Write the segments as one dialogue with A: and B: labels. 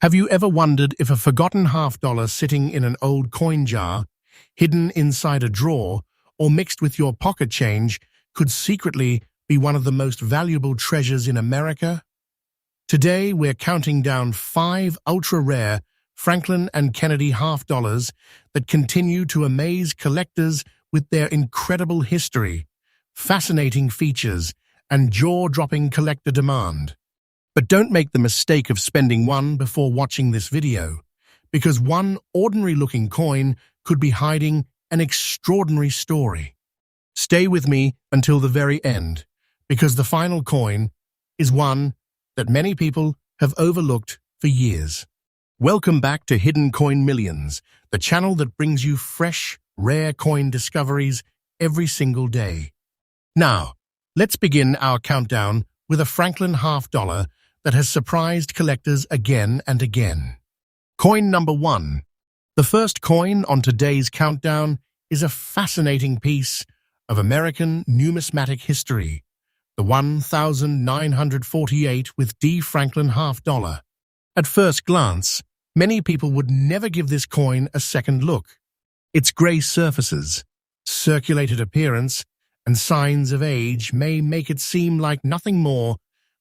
A: Have you ever wondered if a forgotten $50 sitting in an old coin jar, hidden inside a drawer, or mixed with your pocket change could secretly be one of the most valuable treasures in America? Today, we're counting down 5 ultra-rare Franklin and Kennedy $50 that continue to amaze collectors with their incredible history, fascinating features, and jaw-dropping collector demand. But don't make the mistake of spending one before watching this video, because one ordinary-looking coin could be hiding an extraordinary story. Stay with me until the very end, because the final coin is one that many people have overlooked for years. Welcome back to Hidden Coin Millions, the channel that brings you fresh, rare coin discoveries every single day. Now, let's begin our countdown with a Franklin $50 that has surprised collectors again and again. Coin number 1. The first coin on today's countdown is a fascinating piece of American numismatic history, the 1948 with D. Franklin $50. At first glance, many people would never give this coin a second look. Its gray surfaces, circulated appearance, and signs of age may make it seem like nothing more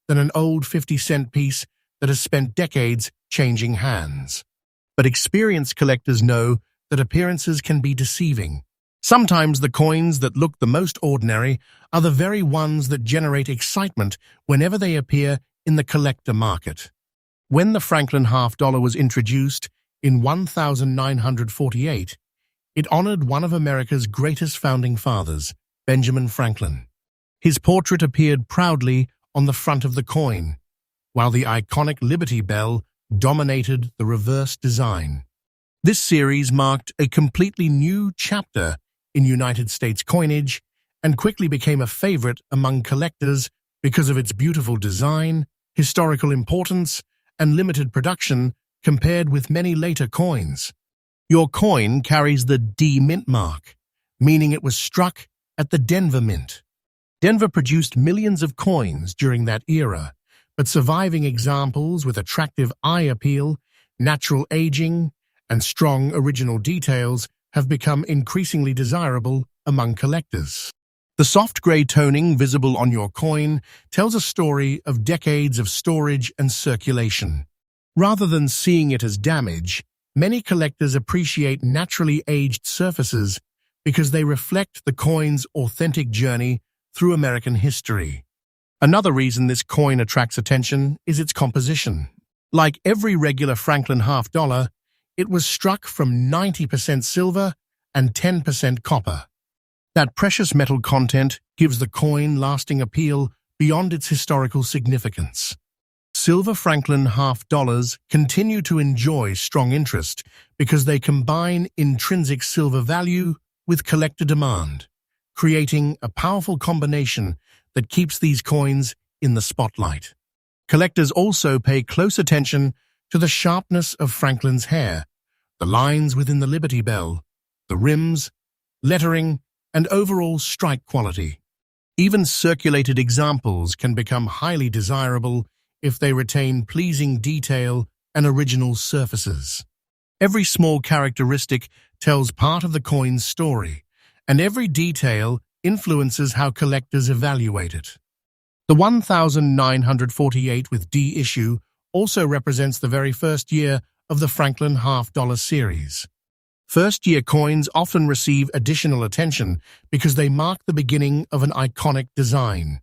A: than an old 50-cent piece that has spent decades changing hands. But experienced collectors know that appearances can be deceiving. Sometimes the coins that look the most ordinary are the very ones that generate excitement whenever they appear in the collector market. When the Franklin $50 was introduced in 1948, it honored one of America's greatest founding fathers, Benjamin Franklin. His portrait appeared proudly on the front of the coin, while the iconic Liberty Bell dominated the reverse design. This series marked a completely new chapter in United States coinage and quickly became a favorite among collectors because of its beautiful design, historical importance, and limited production compared with many later coins. Your coin carries the D Mint mark, meaning it was struck at the Denver Mint. Denver produced millions of coins during that era, but surviving examples with attractive eye appeal, natural aging, and strong original details have become increasingly desirable among collectors. The soft gray toning visible on your coin tells a story of decades of storage and circulation. Rather than seeing it as damage, many collectors appreciate naturally aged surfaces because they reflect the coin's authentic journey through American history. Another reason this coin attracts attention is its composition. Like every regular Franklin $50, it was struck from 90% silver and 10% copper. That precious metal content gives the coin lasting appeal beyond its historical significance. Silver Franklin $50 continue to enjoy strong interest because they combine intrinsic silver value with collector demand, creating a powerful combination that keeps these coins in the spotlight. Collectors also pay close attention to the sharpness of Franklin's hair, the lines within the Liberty Bell, the rims, lettering, and overall strike quality. Even circulated examples can become highly desirable if they retain pleasing detail and original surfaces. Every small characteristic tells part of the coin's story, and every detail influences how collectors evaluate it. The 1948 with D issue also represents the very first year of the Franklin $50 series. First-year coins often receive additional attention because they mark the beginning of an iconic design.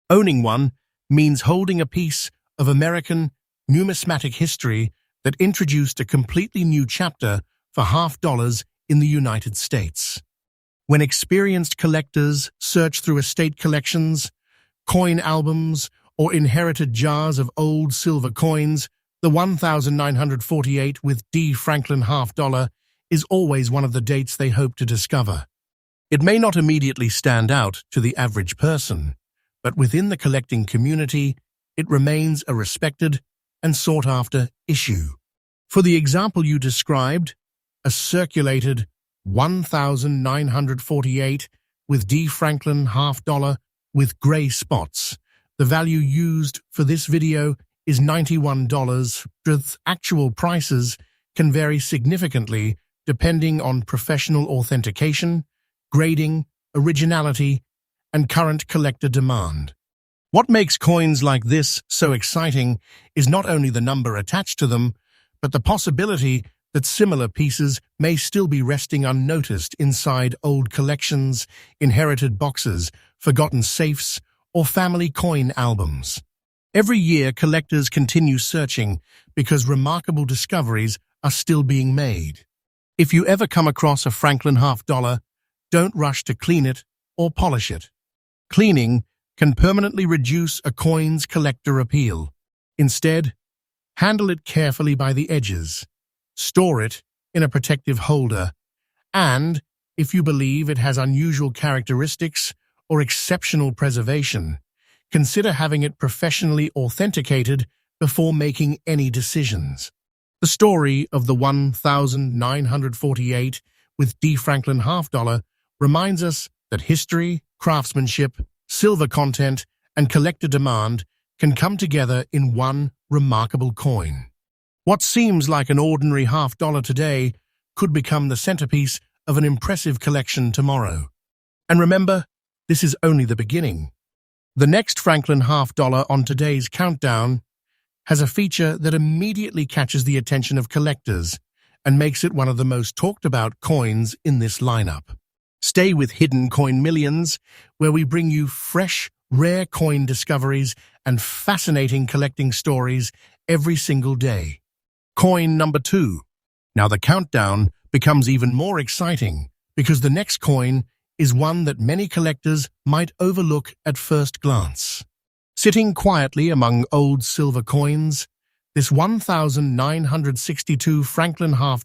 A: Owning one means holding a piece of American numismatic history that introduced a completely new chapter for $50 in the United States. When experienced collectors search through estate collections, coin albums, or inherited jars of old silver coins, the 1948 with D. Franklin $50 is always one of the dates they hope to discover. It may not immediately stand out to the average person, but within the collecting community, it remains a respected and sought-after issue. For the example you described, a circulated 1948 with D. Franklin $50 with gray spots, the value used for this video is $91, with actual prices can vary significantly depending on professional authentication, grading, originality, and current collector demand. What makes coins like this so exciting is not only the number attached to them, but the possibility that similar pieces may still be resting unnoticed inside old collections, inherited boxes, forgotten safes, or family coin albums. Every year, collectors continue searching because remarkable discoveries are still being made. If you ever come across a Franklin $half, don't rush to clean it or polish it. Cleaning can permanently reduce a coin's collector appeal. Instead, handle it carefully by the edges. Store it in a protective holder, and, if you believe it has unusual characteristics or exceptional preservation, consider having it professionally authenticated before making any decisions. The story of the 1948 with D. Franklin $half reminds us that history, craftsmanship, silver content, and collector demand can come together in one remarkable coin. What seems like an ordinary $half today could become the centerpiece of an impressive collection tomorrow. And remember, this is only the beginning. The next Franklin $half on today's countdown has a feature that immediately catches the attention of collectors and makes it one of the most talked about coins in this lineup. Stay with Hidden Coin Millions, where we bring you fresh, rare coin discoveries and fascinating collecting stories every single day. Coin number 2. Now the countdown becomes even more exciting because the next coin is one that many collectors might overlook at first glance. Sitting quietly among old silver coins, this 1962 Franklin $half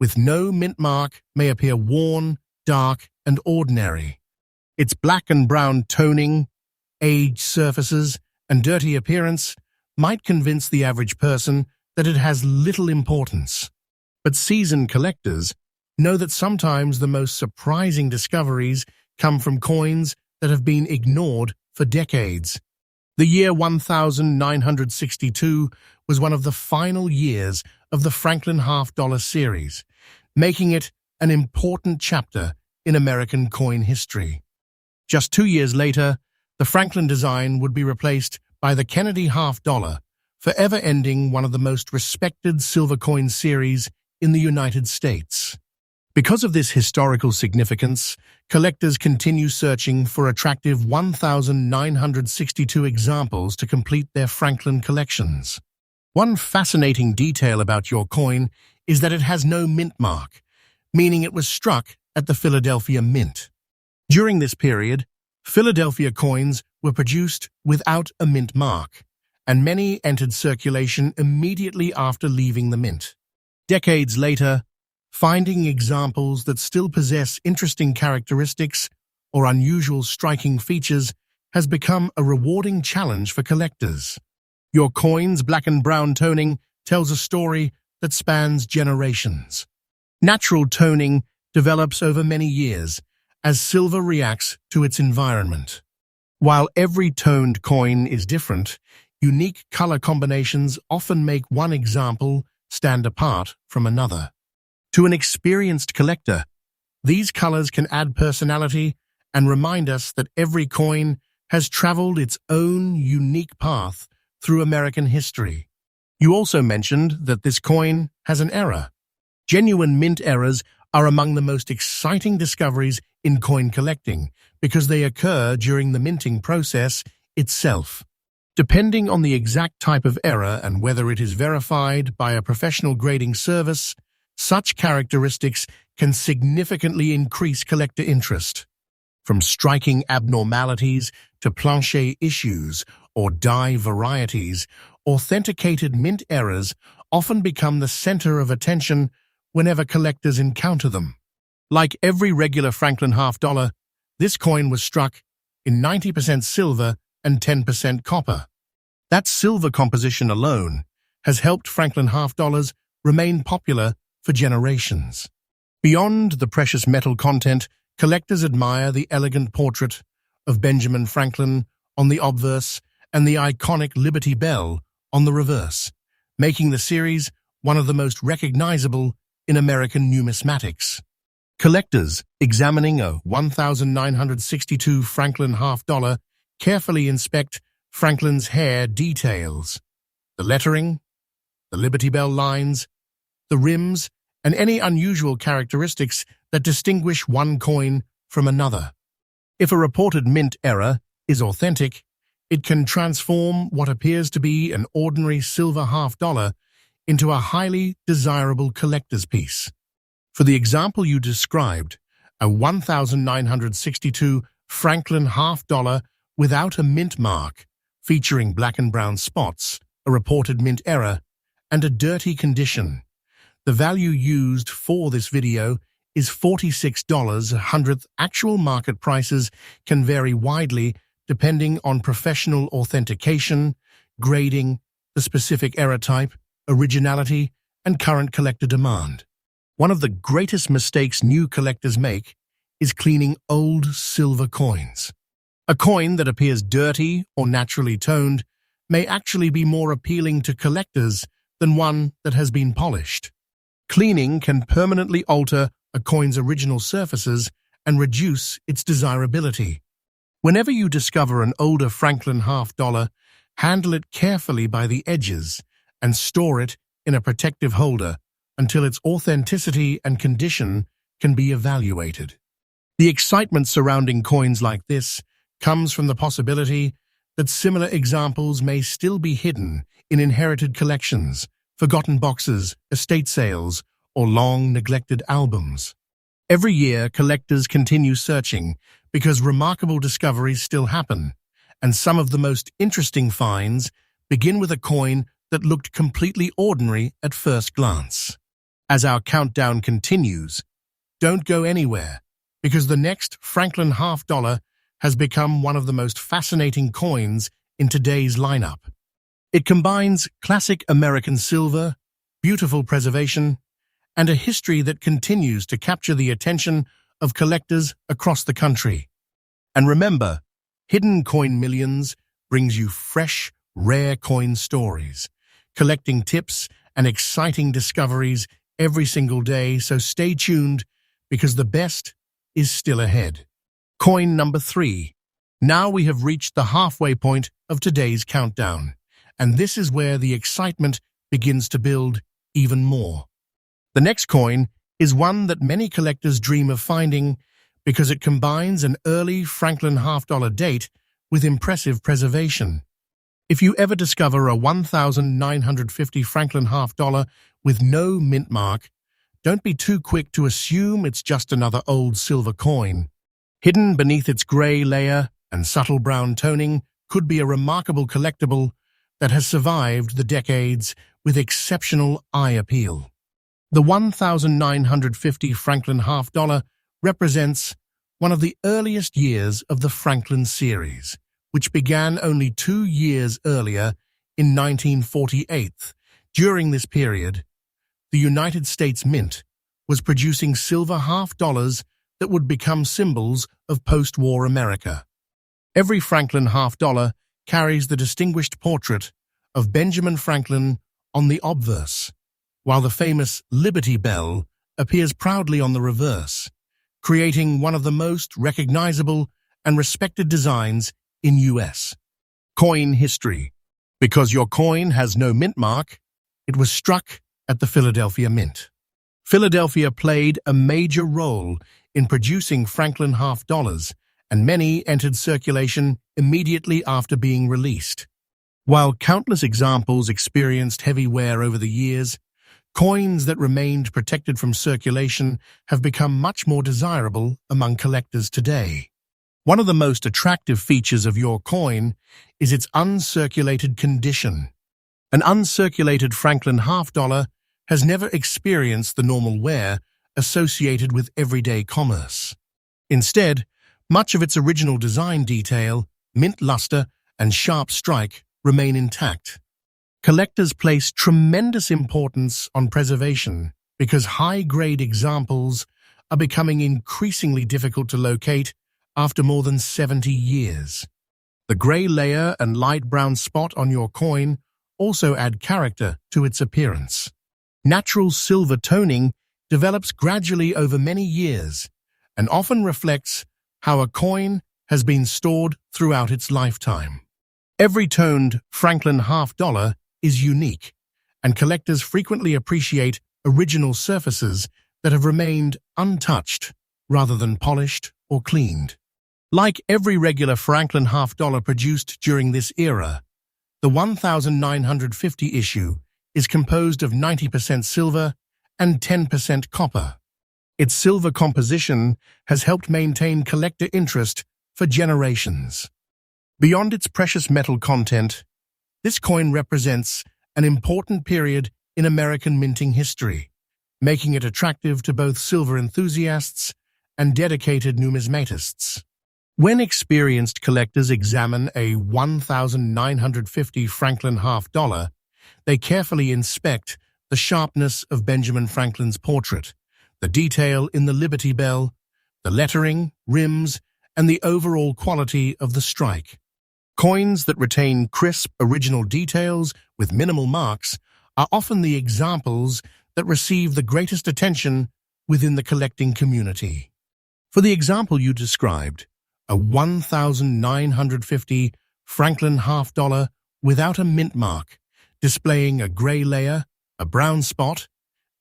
A: with no mint mark may appear worn, dark, and ordinary. Its black and brown toning, aged surfaces, and dirty appearance might convince the average person that it has little importance. But seasoned collectors know that sometimes the most surprising discoveries come from coins that have been ignored for decades. The year 1962 was one of the final years of the Franklin $half series, making it an important chapter in American coin history. Just 2 years later, the Franklin design would be replaced by the Kennedy $half, forever ending one of the most respected silver coin series in the United States. Because of this historical significance, collectors continue searching for attractive 1962 examples to complete their Franklin collections. One fascinating detail about your coin is that it has no mint mark, meaning it was struck at the Philadelphia Mint. During this period, Philadelphia coins were produced without a mint mark, and many entered circulation immediately after leaving the mint. Decades later, finding examples that still possess interesting characteristics or unusual striking features has become a rewarding challenge for collectors. Your coin's black and brown toning tells a story that spans generations. Natural toning develops over many years as silver reacts to its environment. While every toned coin is different, unique color combinations often make one example stand apart from another. To an experienced collector, these colors can add personality and remind us that every coin has traveled its own unique path through American history. You also mentioned that this coin has an error. Genuine mint errors are among the most exciting discoveries in coin collecting because they occur during the minting process itself. Depending on the exact type of error and whether it is verified by a professional grading service, such characteristics can significantly increase collector interest. From striking abnormalities to plancher issues or die varieties, authenticated mint errors often become the center of attention whenever collectors encounter them. Like every regular Franklin $half, this coin was struck in 90% silver and 10% copper. That silver composition alone has helped Franklin $half remain popular for generations. Beyond the precious metal content, collectors admire the elegant portrait of Benjamin Franklin on the obverse and the iconic Liberty Bell on the reverse, making the series one of the most recognizable in American numismatics. Collectors examining a 1962 Franklin half-dollar carefully inspect Franklin's hair details, the lettering, the Liberty Bell lines, the rims, and any unusual characteristics that distinguish one coin from another. If a reported mint error is authentic, it can transform what appears to be an ordinary silver half-dollar into a highly desirable collector's piece. For the example you described, a 1962 Franklin half-dollar without a mint mark, featuring black and brown spots, a reported mint error, and a dirty condition. The value used for this video is $46 a hundredth. Actual market prices can vary widely depending on professional authentication, grading, the specific error type, originality, and current collector demand. One of the greatest mistakes new collectors make is cleaning old silver coins. A coin that appears dirty or naturally toned may actually be more appealing to collectors than one that has been polished. Cleaning can permanently alter a coin's original surfaces and reduce its desirability. Whenever you discover an older Franklin half-dollar, handle it carefully by the edges and store it in a protective holder until its authenticity and condition can be evaluated. The excitement surrounding coins like this comes from the possibility that similar examples may still be hidden in inherited collections, forgotten boxes, estate sales, or long-neglected albums. Every year, collectors continue searching because remarkable discoveries still happen, and some of the most interesting finds begin with a coin that looked completely ordinary at first glance. As our countdown continues, don't go anywhere, because the next Franklin half-dollar has become one of the most fascinating coins in today's lineup. It combines classic American silver, beautiful preservation, and a history that continues to capture the attention of collectors across the country. And remember, Hidden Coin Millions brings you fresh, rare coin stories, collecting tips and exciting discoveries every single day, so stay tuned because the best is still ahead. Coin number 3. Now we have reached the halfway point of today's countdown, and this is where the excitement begins to build even more. The next coin is one that many collectors dream of finding because it combines an early Franklin half-dollar date with impressive preservation. If you ever discover a 1950 Franklin half-dollar with no mint mark, don't be too quick to assume it's just another old silver coin. Hidden beneath its gray layer and subtle brown toning could be a remarkable collectible that has survived the decades with exceptional eye appeal. The 1950 Franklin half-dollar represents one of the earliest years of the Franklin series, which began only 2 years earlier in 1948. During this period, the United States Mint was producing silver half-dollars that would become symbols of post-war America. Every Franklin half-dollar carries the distinguished portrait of Benjamin Franklin on the obverse, while the famous Liberty Bell appears proudly on the reverse, creating one of the most recognizable and respected designs in U.S. coin history. Because your coin has no mint mark, it was struck at the Philadelphia Mint. Philadelphia played a major role in producing Franklin half-dollars, and many entered circulation immediately after being released. While countless examples experienced heavy wear over the years, coins that remained protected from circulation have become much more desirable among collectors today. One of the most attractive features of your coin is its uncirculated condition. An uncirculated Franklin half-dollar has never experienced the normal wear associated with everyday commerce. Instead, much of its original design detail, mint luster, and sharp strike remain intact. Collectors place tremendous importance on preservation because high-grade examples are becoming increasingly difficult to locate after more than 70 years. The gray layer and light brown spot on your coin also add character to its appearance. Natural silver toning develops gradually over many years and often reflects how a coin has been stored throughout its lifetime. Every toned Franklin half-dollar is unique, and collectors frequently appreciate original surfaces that have remained untouched rather than polished or cleaned. Like every regular Franklin half-dollar produced during this era, the 1950 issue is composed of 90% silver and 10% copper. Its silver composition has helped maintain collector interest for generations. Beyond its precious metal content, this coin represents an important period in American minting history, making it attractive to both silver enthusiasts and dedicated numismatists. When experienced collectors examine a 1950 Franklin half-dollar, they carefully inspect the sharpness of Benjamin Franklin's portrait, the detail in the Liberty Bell, the lettering, rims, and the overall quality of the strike. Coins that retain crisp, original details with minimal marks are often the examples that receive the greatest attention within the collecting community. For the example you described, a 1950 Franklin half-dollar without a mint mark, displaying a gray layer, a brown spot,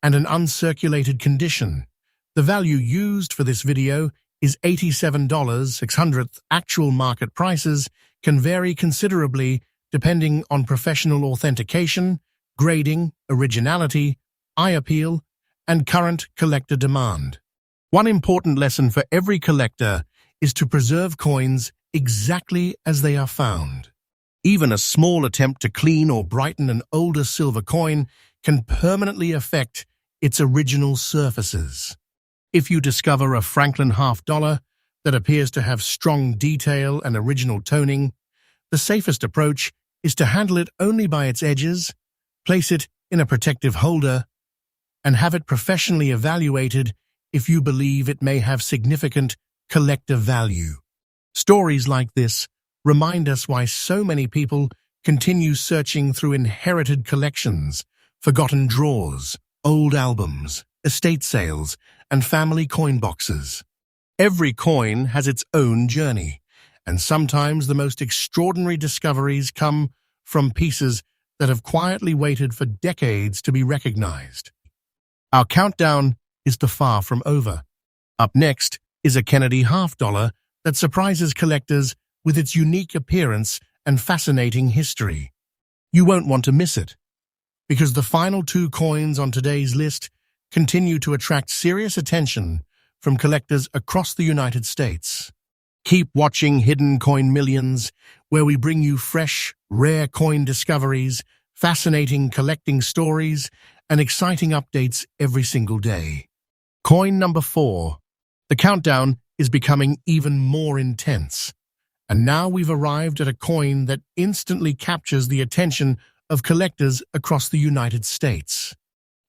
A: and an uncirculated condition. The value used for this video is $87.06. Actual market prices can vary considerably depending on professional authentication, grading, originality, eye appeal, and current collector demand. One important lesson for every collector is to preserve coins exactly as they are found. Even a small attempt to clean or brighten an older silver coin can permanently affect its original surfaces. If you discover a Franklin half-dollar that appears to have strong detail and original toning, the safest approach is to handle it only by its edges, place it in a protective holder, and have it professionally evaluated if you believe it may have significant collector value. Stories like this remind us why so many people continue searching through inherited collections, forgotten drawers, old albums, estate sales, and family coin boxes. Every coin has its own journey, and sometimes the most extraordinary discoveries come from pieces that have quietly waited for decades to be recognized. Our countdown is far from over. Up next is a Kennedy half-dollar that surprises collectors with its unique appearance and fascinating history. You won't want to miss it, because the final two coins on today's list continue to attract serious attention from collectors across the United States. Keep watching Hidden Coin Millions, where we bring you fresh, rare coin discoveries, fascinating collecting stories, and exciting updates every single day. Coin number 4. The countdown is becoming even more intense, and now we've arrived at a coin that instantly captures the attention of collectors across the United States.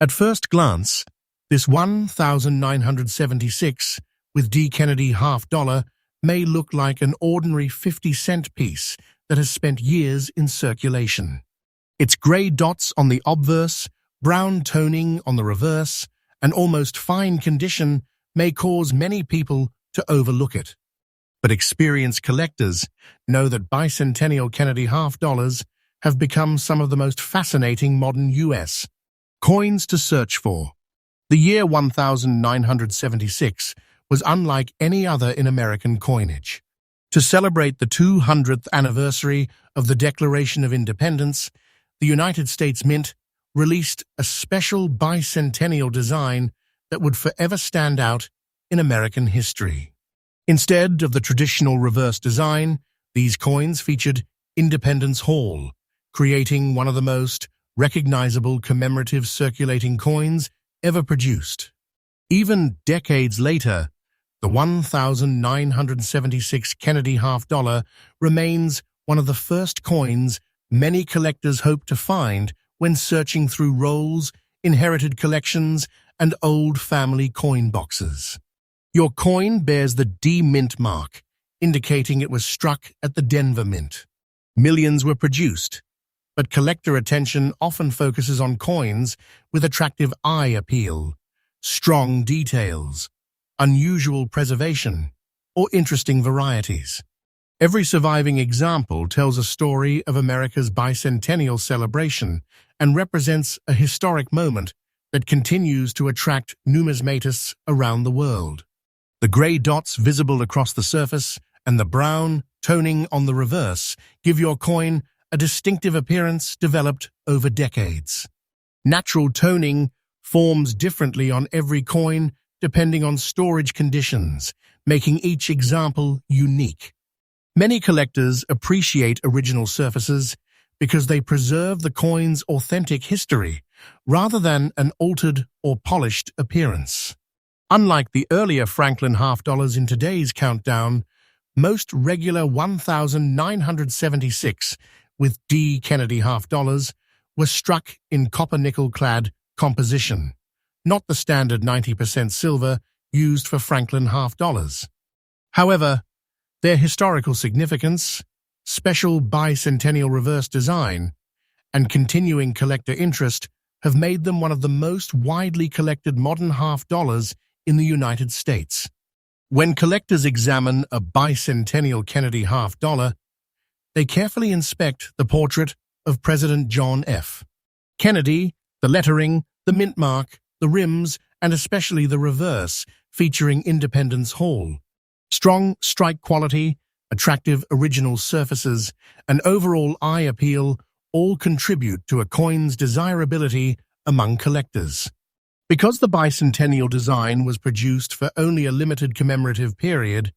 A: At first glance, this 1976 with D. Kennedy half-dollar may look like an ordinary 50-cent piece that has spent years in circulation. Its gray dots on the obverse, brown toning on the reverse, and almost fine condition may cause many people to overlook it. But experienced collectors know that bicentennial Kennedy half-dollars have become some of the most fascinating modern U.S. coins to search for. The year 1976 was unlike any other in American coinage. To celebrate the 200th anniversary of the Declaration of Independence, the United States Mint released a special bicentennial design that would forever stand out in American history. Instead of the traditional reverse design, these coins featured Independence Hall, creating one of the most recognizable commemorative circulating coins ever produced. Even decades later, the 1976 Kennedy half-dollar remains one of the first coins many collectors hope to find when searching through rolls, inherited collections, and old family coin boxes. Your coin bears the D Mint mark, indicating it was struck at the Denver Mint. Millions were produced, but collector attention often focuses on coins with attractive eye appeal, strong details, unusual preservation, or interesting varieties. Every surviving example tells a story of America's bicentennial celebration and represents a historic moment that continues to attract numismatists around the world. The grey dots visible across the surface and the brown toning on the reverse give your coin a distinctive appearance developed over decades. Natural toning forms differently on every coin depending on storage conditions, making each example unique. Many collectors appreciate original surfaces because they preserve the coin's authentic history rather than an altered or polished appearance. Unlike the earlier Franklin half dollars in today's countdown, most regular 1976 with D. Kennedy half dollars were struck in copper-nickel-clad composition, not the standard 90% silver used for Franklin half dollars. However, their historical significance, special bicentennial reverse design, and continuing collector interest have made them one of the most widely collected modern half dollars in the United States. When collectors examine a bicentennial Kennedy half dollar, they carefully inspect the portrait of President John F. Kennedy, the lettering, the mint mark, the rims, and especially the reverse featuring Independence Hall. Strong strike quality, attractive original surfaces, and overall eye appeal all contribute to a coin's desirability among collectors. Because the bicentennial design was produced for only a limited commemorative period,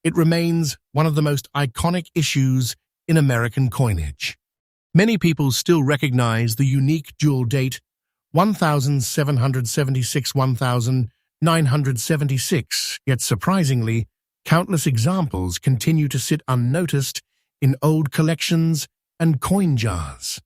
A: it remains one of the most iconic issues in American coinage. Many people still recognize the unique dual date 1776-1976, yet surprisingly, countless examples continue to sit unnoticed in old collections and coin jars.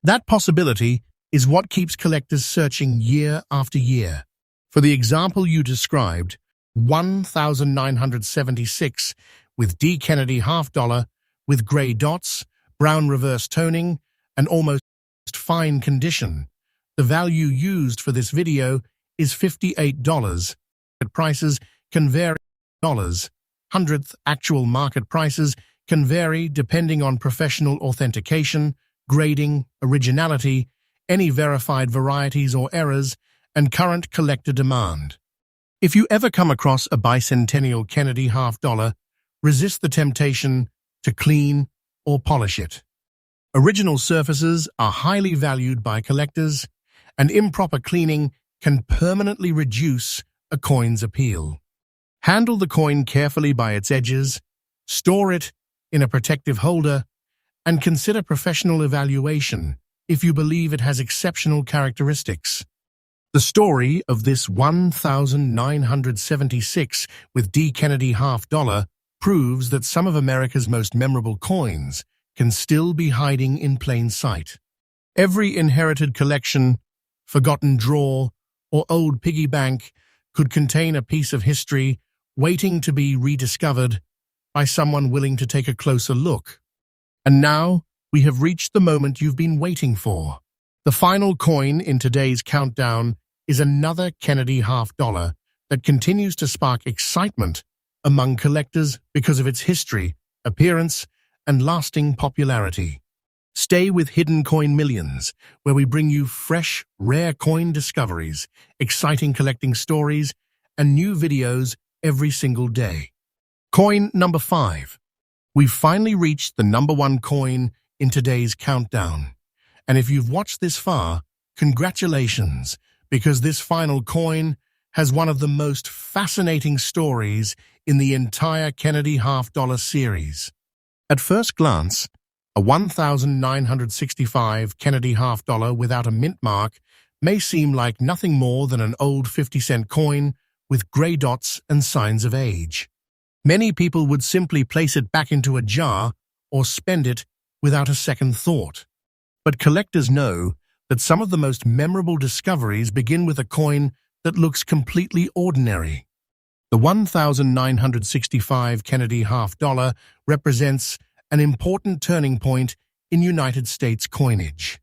A: That possibility is what keeps collectors searching year after year. For the example you described, 1976 with D. Kennedy half dollar with grey dots, brown reverse toning, and almost fine condition. The value used for this video is $58. Prices can vary. Hundredth actual market prices can vary depending on professional authentication, grading, originality, any verified varieties or errors, and current collector demand. If you ever come across a bicentennial Kennedy half dollar, resist the temptation to clean or polish it. Original surfaces are highly valued by collectors, and improper cleaning can permanently reduce a coin's appeal. Handle the coin carefully by its edges, store it in a protective holder, and consider professional evaluation if you believe it has exceptional characteristics. The story of this 1976 with D. Kennedy half dollar proves that some of America's most memorable coins can still be hiding in plain sight. Every inherited collection, forgotten drawer, or old piggy bank could contain a piece of history waiting to be rediscovered by someone willing to take a closer look. And now, we have reached the moment you've been waiting for. The final coin in today's countdown is another Kennedy half dollar that continues to spark excitement among collectors because of its history, appearance, and lasting popularity. Stay with Hidden Coin Millions, where we bring you fresh, rare coin discoveries, exciting collecting stories, and new videos every single day. Coin number 5. We've finally reached the number 1 coin in today's countdown. And if you've watched this far, congratulations, because this final coin has one of the most fascinating stories in the entire Kennedy half dollar series. At first glance, a 1965 Kennedy half dollar without a mint mark may seem like nothing more than an old 50-cent coin with grey dots and signs of age. Many people would simply place it back into a jar or spend it without a second thought. But collectors know that some of the most memorable discoveries begin with a coin that looks completely ordinary. The 1965 Kennedy half dollar represents an important turning point in United States coinage.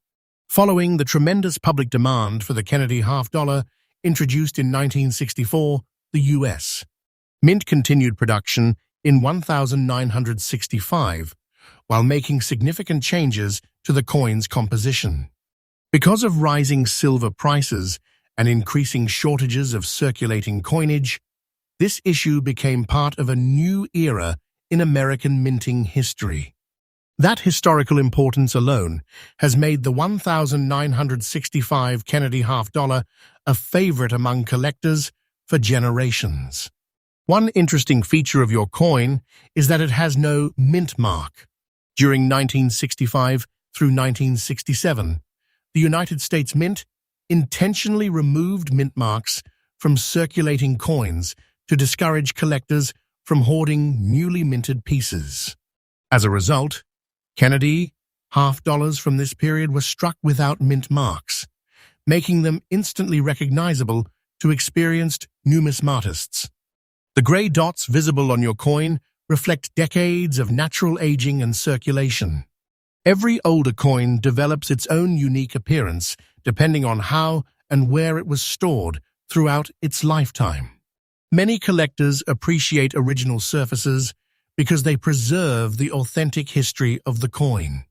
A: Following the tremendous public demand for the Kennedy half-dollar introduced in 1964, the U.S. Mint continued production in 1965, while making significant changes to the coin's composition. Because of rising silver prices and increasing shortages of circulating coinage, this issue became part of a new era in American minting history. That historical importance alone has made the 1965 Kennedy half-dollar a favorite among collectors for generations. One interesting feature of your coin is that it has no mint mark. During 1965 through 1967, the United States Mint intentionally removed mint marks from circulating coins to discourage collectors from hoarding newly minted pieces. As a result, Kennedy half-dollars from this period were struck without mint marks, making them instantly recognizable to experienced numismatists. The gray dots visible on your coin reflect decades of natural aging and circulation. Every older coin develops its own unique appearance depending on how and where it was stored throughout its lifetime. Many collectors appreciate original surfaces because they preserve the authentic history of the coin.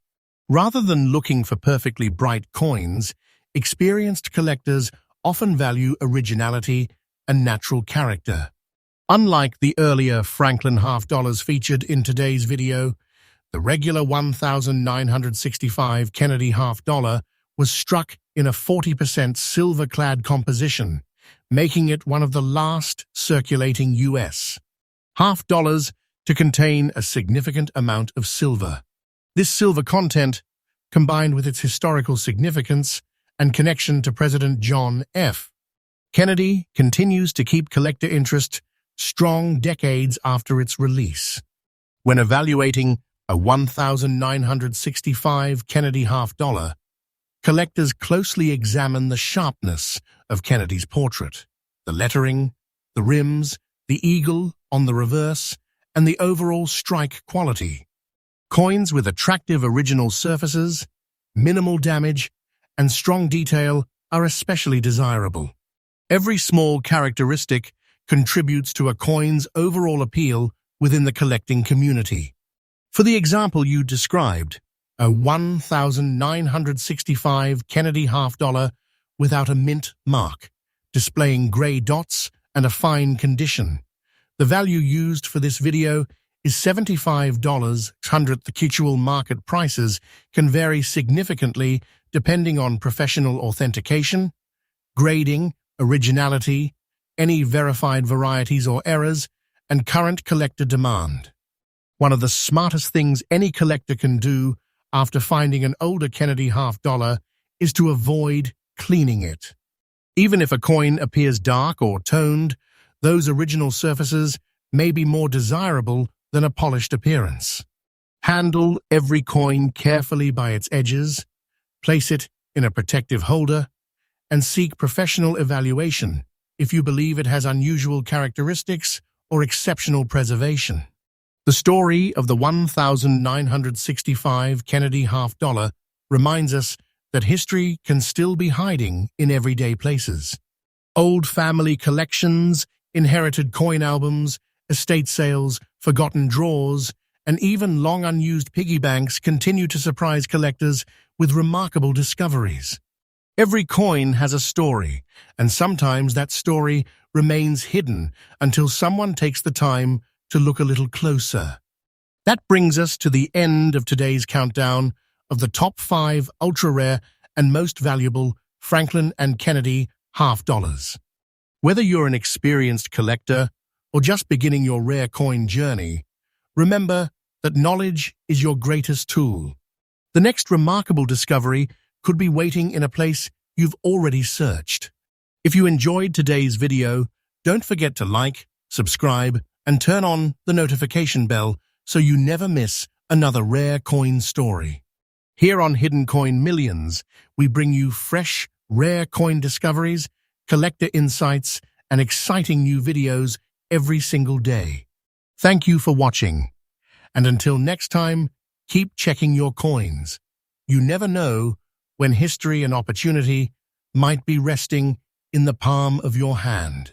A: Rather than looking for perfectly bright coins, experienced collectors often value originality and natural character. Unlike the earlier Franklin half-dollars featured in today's video, the regular 1965 Kennedy half-dollar was struck in a 40% silver-clad composition, making it one of the last circulating U.S. half-dollars to contain a significant amount of silver. This silver content, combined with its historical significance and connection to President John F. Kennedy, continues to keep collector interest strong decades after its release. When evaluating a 1965 Kennedy half-dollar, collectors closely examine the sharpness of Kennedy's portrait, the lettering, the rims, the eagle on the reverse, and the overall strike quality. Coins with attractive original surfaces, minimal damage, and strong detail are especially desirable. Every small characteristic contributes to a coin's overall appeal within the collecting community. For the example you described, a 1965 Kennedy half-dollar without a mint mark, displaying gray dots and a fine condition. The value used for this video is $75. The actual market prices can vary significantly depending on professional authentication, grading, originality, any verified varieties or errors, and current collector demand. One of the smartest things any collector can do after finding an older Kennedy half-dollar is to avoid cleaning it. Even if a coin appears dark or toned, those original surfaces may be more desirable than a polished appearance. Handle every coin carefully by its edges, place it in a protective holder, and seek professional evaluation if you believe it has unusual characteristics or exceptional preservation. The story of the 1965 Kennedy half-dollar reminds us that history can still be hiding in everyday places. Old family collections, inherited coin albums, estate sales, forgotten drawers, and even long unused piggy banks continue to surprise collectors with remarkable discoveries. Every coin has a story, and sometimes that story remains hidden until someone takes the time to look a little closer. That brings us to the end of today's countdown of the top 5 ultra-rare and most valuable Franklin and Kennedy half-dollars. Whether you're an experienced collector or just beginning your rare coin journey, remember that knowledge is your greatest tool. The next remarkable discovery could be waiting in a place you've already searched. If you enjoyed today's video, don't forget to like, subscribe, and turn on the notification bell so you never miss another rare coin story. Here on Hidden Coin Millions, we bring you fresh, rare coin discoveries, collector insights, and exciting new videos every single day. Thank you for watching, and until next time, keep checking your coins. You never know when history and opportunity might be resting in the palm of your hand.